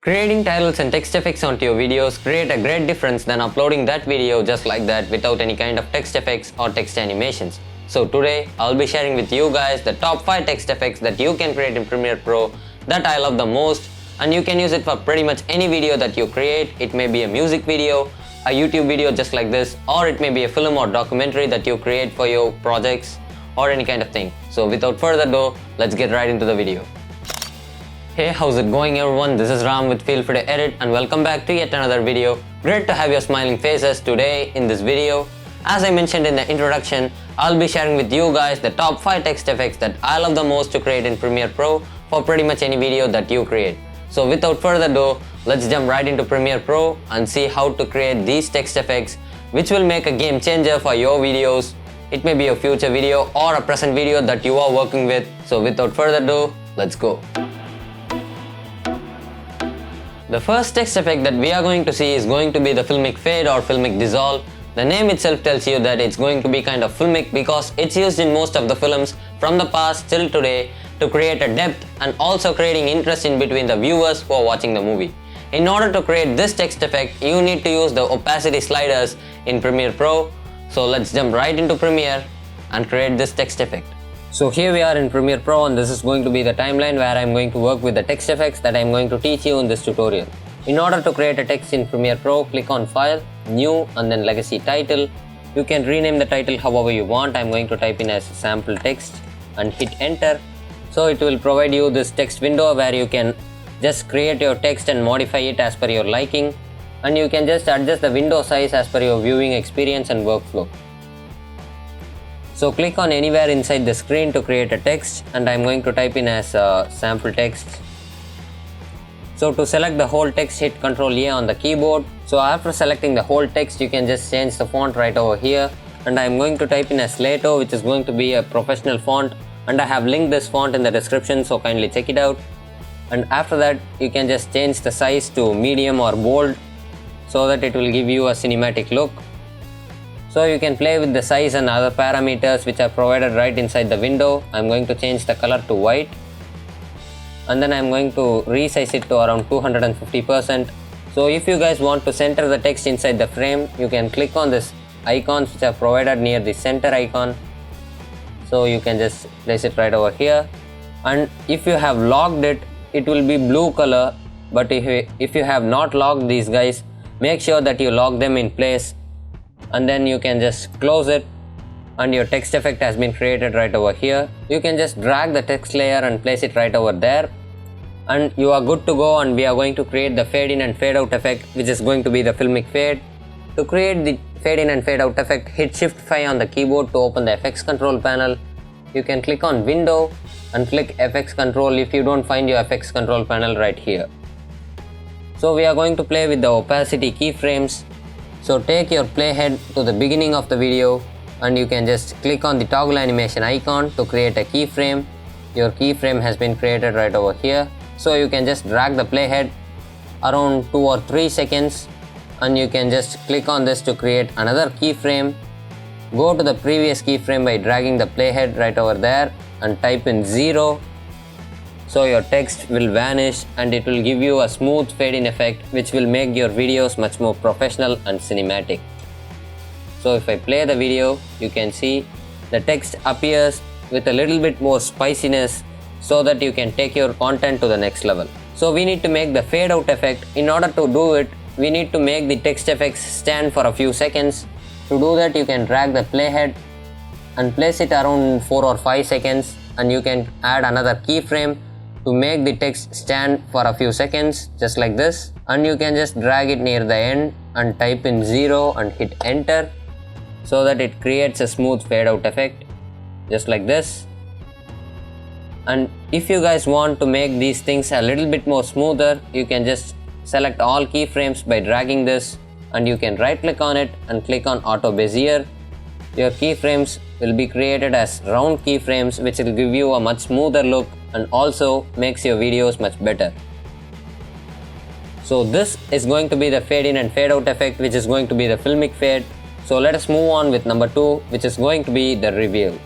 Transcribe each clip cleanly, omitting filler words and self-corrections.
Creating titles and text effects onto your videos create a great difference than uploading that video just like that without any kind of text effects or text animations. So today, I'll be sharing with you guys the top 5 text effects that you can create in Premiere Pro that I love the most, and you can use it for pretty much any video that you create. It may be a music video, a YouTube video just like this, or it may be a film or documentary that you create for your projects or any kind of thing. So without further ado, let's get right into the video. Hey, how's it going everyone? This is Ram with Filmic Fade Edit and welcome back to yet another video. Great to have your smiling faces today in this video. As I mentioned in the introduction, I'll be sharing with you guys the top 5 text effects that I love the most to create in Premiere Pro for pretty much any video that you create. So without further ado, let's jump right into Premiere Pro and see how to create these text effects, which will make a game changer for your videos. It may be a future video or a present video that you are working with. So without further ado, let's go. The first text effect that we are going to see is going to be the Filmic Fade or Filmic Dissolve. The name itself tells you that it's going to be kind of filmic because it's used in most of the films from the past till today to create a depth and also creating interest in between the viewers who are watching the movie. In order to create this text effect, you need to use the opacity sliders in Premiere Pro. So let's jump right into Premiere and create this text effect. So here we are in Premiere Pro and this is going to be the timeline where I'm going to work with the text effects that I'm going to teach you in this tutorial. In order to create a text in Premiere Pro, click on File, New and then Legacy Title. You can rename the title however you want. I'm going to type in as sample text and hit enter. So it will provide you this text window where you can just create your text and modify it as per your liking, and you can just adjust the window size as per your viewing experience and workflow. So click on anywhere inside the screen to create a text, and I'm going to type in as sample text. So to select the whole text, hit Ctrl A on the keyboard. So after selecting the whole text, you can just change the font right over here, and I'm going to type in as Lato, which is going to be a professional font, and I have linked this font in the description, so kindly check it out. And after that, you can just change the size to medium or bold so that it will give you a cinematic look. So you can play with the size and other parameters which are provided right inside the window. I'm going to change the color to white, and then I'm going to resize it to around 250%. So if you guys want to center the text inside the frame, you can click on this icons which are provided near the center icon. So you can just place it right over here, and if you have locked it, it will be blue color, but if you have not locked these guys, make sure that you lock them in place, and then you can just close it and your text effect has been created right over here. You can just drag the text layer and place it right over there, and you are good to go. And we are going to create the fade in and fade out effect, which is going to be the Filmic Fade. To create the fade in and fade out effect, hit Shift 5 on the keyboard to open the FX control panel. You can click on Window and click FX control if you don't find your FX control panel right here. So we are going to play with the opacity keyframes. So take your playhead to the beginning of the video, and you can just click on the toggle animation icon to create a keyframe. Your keyframe has been created right over here. So you can just drag the playhead around 2 or 3 seconds, and you can just click on this to create another keyframe. Go to the previous keyframe by dragging the playhead right over there and type in 0. So your text will vanish and it will give you a smooth fade in effect, which will make your videos much more professional and cinematic. So if I play the video, you can see the text appears with a little bit more spiciness so that you can take your content to the next level. So we need to make the fade out effect. In order to do it, we need to make the text effects stand for a few seconds. To do that, you can drag the playhead and place it around 4 or 5 seconds, and you can add another keyframe to make the text stand for a few seconds just like this, and you can just drag it near the end and type in 0 and hit enter so that it creates a smooth fade out effect just like this. And if you guys want to make these things a little bit more smoother, you can just select all keyframes by dragging this, and you can right click on it and click on Auto Bezier. Your keyframes will be created as round keyframes, which will give you a much smoother look and also makes your videos much better. So this is going to be the fade in and fade out effect, which is going to be the Filmic Fade. So let us move on with number 2, which is going to be the reveal.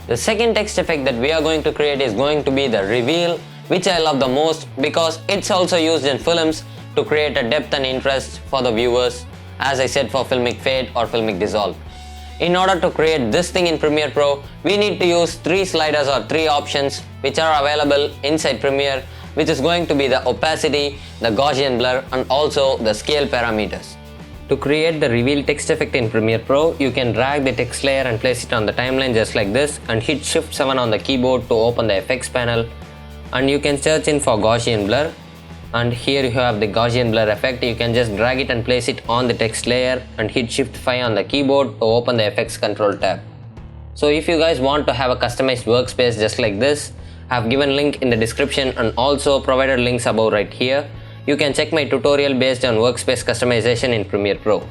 The second text effect that we are going to create is going to be the reveal. which I love the most because it's also used in films to create a depth and interest for the viewers, as I said for Filmic Fade or Filmic Dissolve. In order to create this thing in Premiere Pro, we need to use 3 sliders or 3 options which are available inside Premiere, which is going to be the opacity, the Gaussian blur and also the scale parameters. To create the reveal text effect in Premiere Pro, you can drag the text layer and place it on the timeline just like this and hit Shift 7 on the keyboard to open the effects panel, and you can search in for Gaussian blur, and here you have the Gaussian blur effect. You can just drag it and place it on the text layer and hit Shift 5 on the keyboard to open the effects control tab. So if you guys want to have a customized workspace just like this, I have given link in the description and also provided links above right here. You can check my tutorial based on workspace customization in Premiere Pro.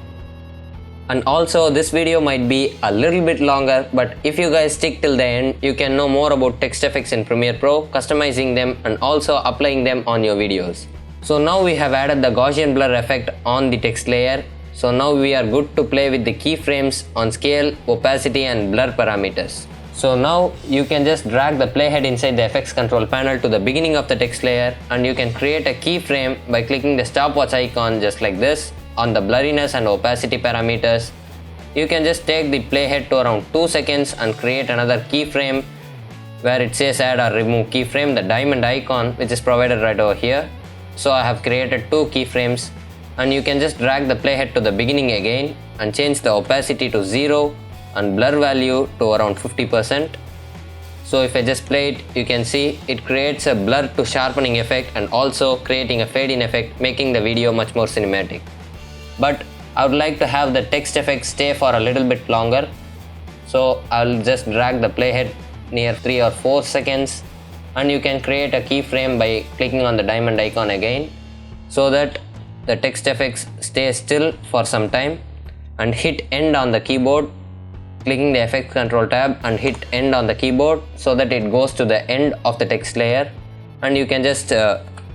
And also this video might be a little bit longer, but if you guys stick till the end, you can know more about text effects in Premiere Pro, customizing them and also applying them on your videos. So now we have added the Gaussian blur effect on the text layer. So now we are good to play with the keyframes on scale, opacity and blur parameters. So now you can just drag the playhead inside the effects control panel to the beginning of the text layer, and you can create a keyframe by clicking the stopwatch icon just like this on the blurriness and opacity parameters. You can just take the playhead to around 2 seconds and create another keyframe where it says add or remove keyframe, the diamond icon which is provided right over here. So I have created 2 keyframes, and you can just drag the playhead to the beginning again and change the opacity to 0 and blur value to around 50%. So if I just play it, you can see it creates a blur to sharpening effect and also creating a fade in effect, making the video much more cinematic. But I would like to have the text effect stay for a little bit longer, so I'll just drag the playhead near 3 or 4 seconds, and you can create a keyframe by clicking on the diamond icon again so that the text effects stay still for some time, and hit end on the keyboard, clicking the effects control tab and hit end on the keyboard so that it goes to the end of the text layer, and you can just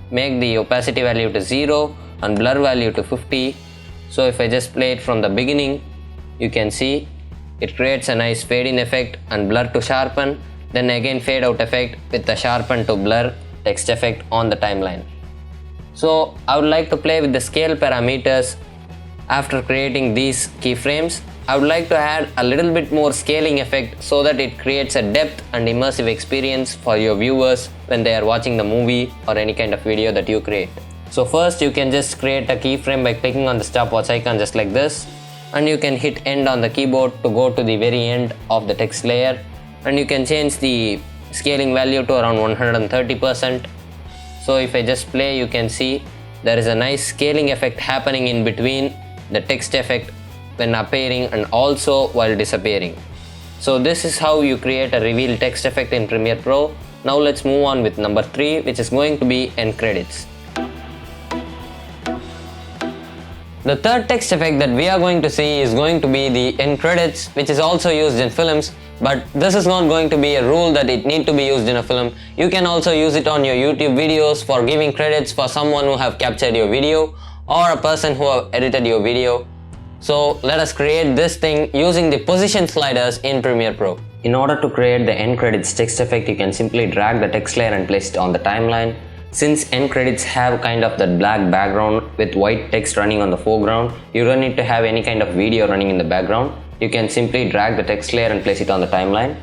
make the opacity value to 0 and blur value to 50. So if I just play it from the beginning, you can see it creates a nice fade in effect and blur to sharpen, then again fade out effect with the sharpen to blur text effect on the timeline. So I would like to play with the scale parameters. After creating these keyframes, I would like to add a little bit more scaling effect so that it creates a depth and immersive experience for your viewers when they are watching the movie or any kind of video that you create. So first you can just create a keyframe by clicking on the stopwatch icon just like this, and you can hit end on the keyboard to go to the very end of the text layer, and you can change the scaling value to around 130%. So if I just play, you can see there is a nice scaling effect happening in between the text effect when appearing and also while disappearing. So this is how you create a reveal text effect in Premiere Pro. Now let's move on with number 3, which is going to be end credits. The third text effect that we are going to see is going to be the end credits, which is also used in films, but this is not going to be a rule that it need to be used in a film. You can also use it on your YouTube videos for giving credits for someone who have captured your video or a person who have edited your video. So let us create this thing using the position sliders in Premiere Pro. In order to create the end credits text effect, you can simply drag the text layer and place it on the timeline. Since end credits have kind of that black background with white text running on the foreground, you don't need to have any kind of video running in the background. You can simply drag the text layer and place it on the timeline.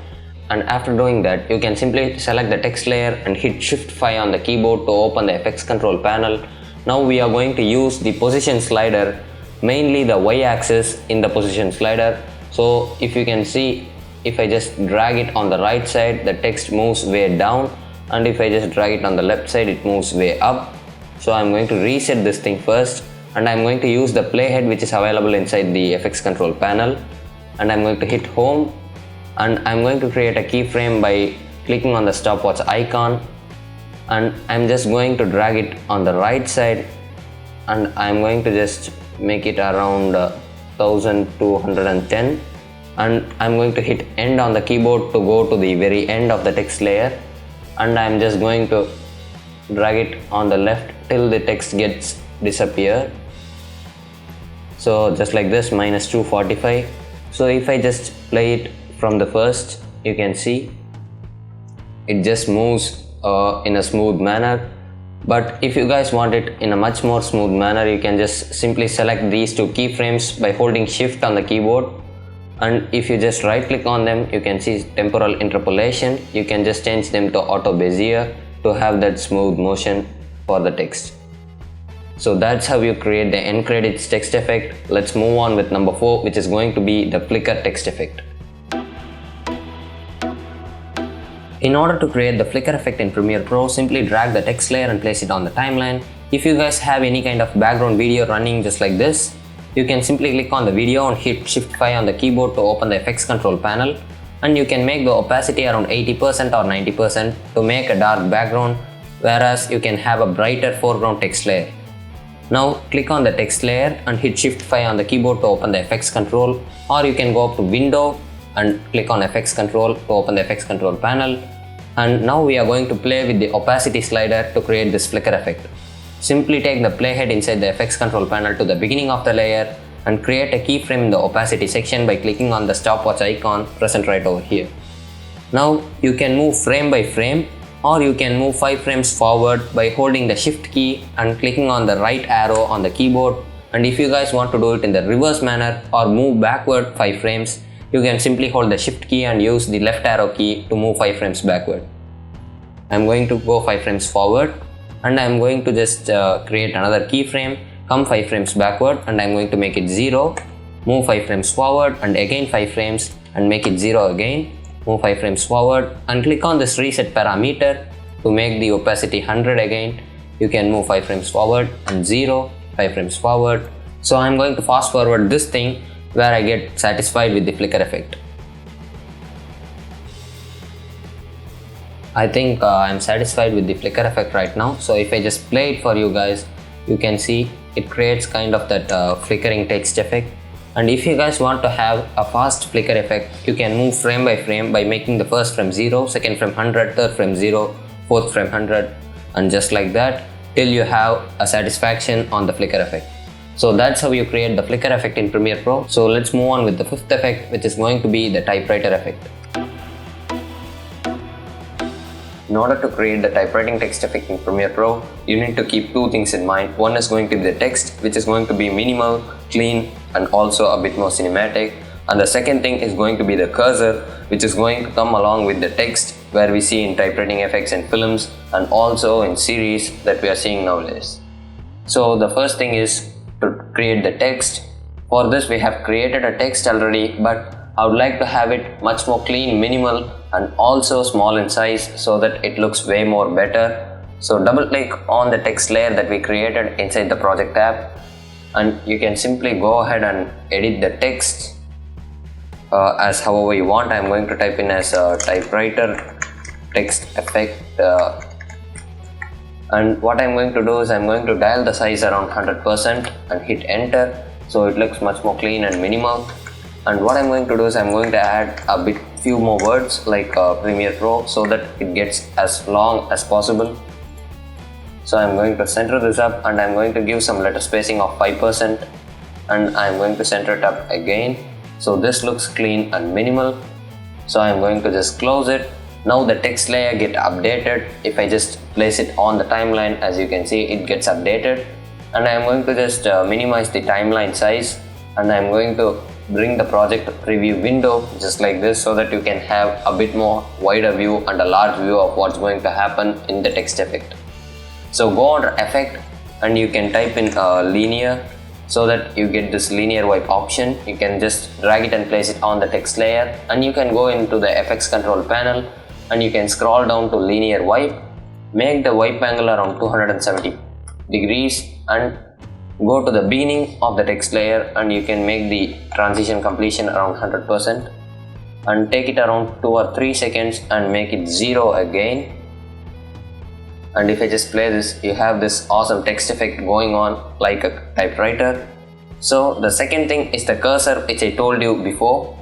And after doing that, you can simply select the text layer and hit Shift 5 on the keyboard to open the effects control panel. Now we are going to use the position slider, mainly the y-axis in the position slider. So if you can see, if I just drag it on the right side, the text moves way down, and if I just drag it on the left side, it moves way up. So I'm going to reset this thing first, and I'm going to use the playhead which is available inside the effects control panel, and I'm going to hit home, and I'm going to create a keyframe by clicking on the stopwatch icon, and I'm just going to drag it on the right side, and I'm going to just make it around 1210, and I'm going to hit end on the keyboard to go to the very end of the text layer, and I'm just going to drag it on the left till the text gets disappear. So just like this, minus 245. So if I just play it from the first, you can see it just moves in a smooth manner. But if you guys want it in a much more smooth manner, you can just simply select these two keyframes by holding shift on the keyboard, and if you just right click on them, you can see temporal interpolation. You can just change them to auto bezier to have that smooth motion for the text. So that's how you create the end credits text effect. Let's move on with number 4, which is going to be the flicker text effect. In order to create the flicker effect in Premiere Pro, simply drag the text layer and place it on the timeline. If you guys have any kind of background video running just like this, you can simply click on the video and hit Shift 5 on the keyboard to open the effects control panel, and you can make the opacity around 80% or 90% to make a dark background, whereas you can have a brighter foreground text layer. Now click on the text layer and hit Shift 5 on the keyboard to open the effects control, or you can go up to Window and click on effects control to open the effects control panel. And now we are going to play with the opacity slider to create this flicker effect. Simply take the playhead inside the effects control panel to the beginning of the layer and create a keyframe in the opacity section by clicking on the stopwatch icon present right over here. Now you can move frame by frame, or you can move 5 frames forward by holding the shift key and clicking on the right arrow on the keyboard. And if you guys want to do it in the reverse manner or move backward 5 frames, you can simply hold the shift key and use the left arrow key to move 5 frames backward. I'm going to go 5 frames forward, and I'm going to just create another keyframe, come 5 frames backward, and I'm going to make it 0, move 5 frames forward and again 5 frames and make it 0 again, move 5 frames forward and click on this reset parameter to make the opacity 100 again. You can move 5 frames forward and 0, 5 frames forward. So I'm going to fast forward this thing where I get satisfied with the flicker effect. I think I'm satisfied with the flicker effect right now. So if I just play it for you guys, you can see it creates kind of that flickering text effect. And if you guys want to have a fast flicker effect, you can move frame by frame by making the first frame 0, second frame 100, third frame 0, fourth frame 100, and just like that till you have a satisfaction on the flicker effect. So that's how you create the flicker effect in Premiere Pro. So let's move on with the 5th effect, which is going to be the typewriter effect. In order to create the typewriting text effect in Premiere Pro, you need to keep 2 things in mind. One is going to be the text, which is going to be minimal, clean, and also a bit more cinematic. And the second thing is going to be the cursor, which is going to come along with the text, where we see in typewriting effects in films and also in series that we are seeing nowadays. So the first thing is to create the text. For this we have created a text already, but I would like to have it much more clean, minimal, and also small in size so that it looks way more better. So double click on the text layer that we created inside the project tab, and you can simply go ahead and edit the text as however you want. I'm going to type in as a typewriter text effect, and what I'm going to do is I'm going to dial the size around 100% and hit enter, so it looks much more clean and minimal. And what I'm going to do is I'm going to add a few more words like Premiere Pro so that it gets as long as possible. So I'm going to center this up, and I'm going to give some letter spacing of 5%, and I'm going to center it up again. So this looks clean and minimal. So I'm going to just close it. Now the text layer get updated. If I just place it on the timeline, as you can see, it gets updated. And I'm going to just minimize the timeline size, and I'm going to bring the project preview window just like this so that you can have a bit more wider view and a large view of what's going to happen in the text effect. So go under effect and you can type in linear so that you get this linear wipe option. You can just drag it and place it on the text layer, and you can go into the effects control panel and you can scroll down to linear wipe, make the wipe angle around 270 degrees and go to the beginning of the text layer, and you can make the transition completion around 100% and take it around 2 or 3 seconds and make it 0 again. And if I just play this, you have this awesome text effect going on like a typewriter. So the second thing is the cursor, which I told you before.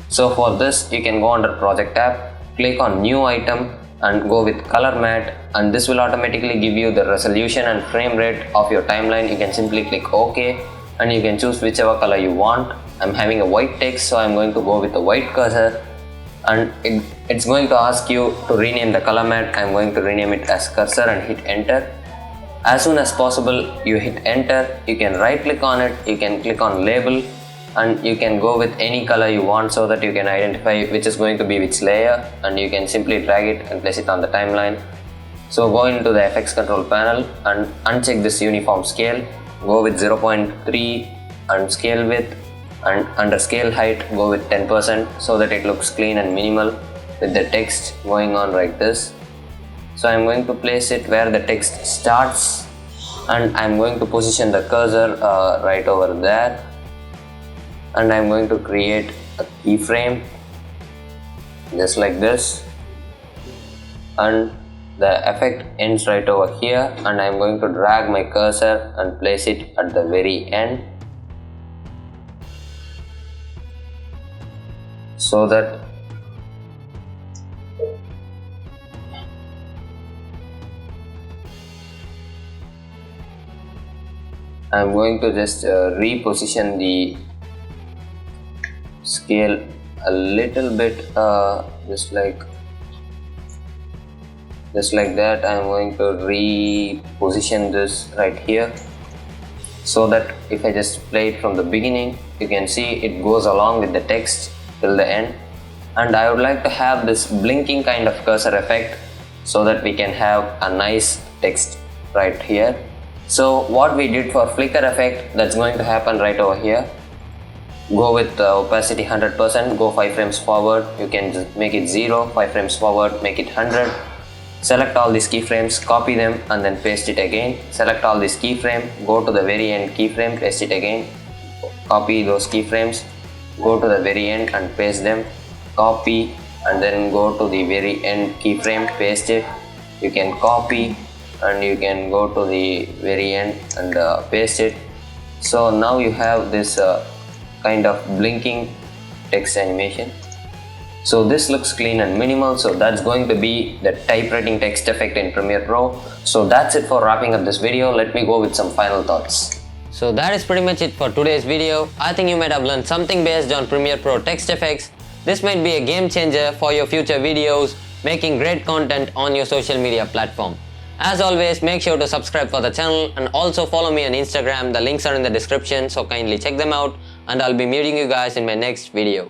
So for this you can go under project tab, click on new item and go with color matte, and this will automatically give you the resolution and frame rate of your timeline. You can simply click OK and you can choose whichever color you want. I'm having a white text, so I'm going to go with the white cursor, and it's going to ask you to rename the color mat. I'm going to rename it as cursor and hit enter. As soon as possible you hit enter, you can right click on it, you can click on label, and you can go with any color you want so that you can identify which is going to be which layer, and you can simply drag it and place it on the timeline. So go into the FX control panel and uncheck this uniform scale, go with 0.3 and scale width, and under scale height go with 10% so that it looks clean and minimal with the text going on like this. So I'm going to place it where the text starts, and I'm going to position the cursor right over there, and I'm going to create a keyframe just like this, and the effect ends right over here, and I'm going to drag my cursor and place it at the very end so that I'm going to just reposition the scale a little bit, just like that. I'm going to reposition this right here so that if I just play it from the beginning, you can see it goes along with the text till the end. And I would like to have this blinking kind of cursor effect so that we can have a nice text right here. So what we did for flicker effect, that's going to happen right over here. Go with opacity 100%, go 5 frames forward, you can just make it 0, 5 frames forward, make it 100. Select all these keyframes, copy them and then paste it again. Select all these keyframe, go to the very end keyframe, paste it again. Copy those keyframes, go to the very end and paste them. Copy and then go to the very end keyframe, paste it. You can copy and you can go to the very end and paste it. So now you have this kind of blinking text animation. So this looks clean and minimal, so that's going to be the typewriting text effect in Premiere Pro. So that's it for wrapping up this video. Let me go with some final thoughts. So that is pretty much it for today's video. I think you might have learned something based on Premiere Pro text effects. This might be a game changer for your future videos, making great content on your social media platform. As always, make sure to subscribe for the channel and also follow me on Instagram. The links are in the description, so kindly check them out, and I'll be meeting you guys in my next video.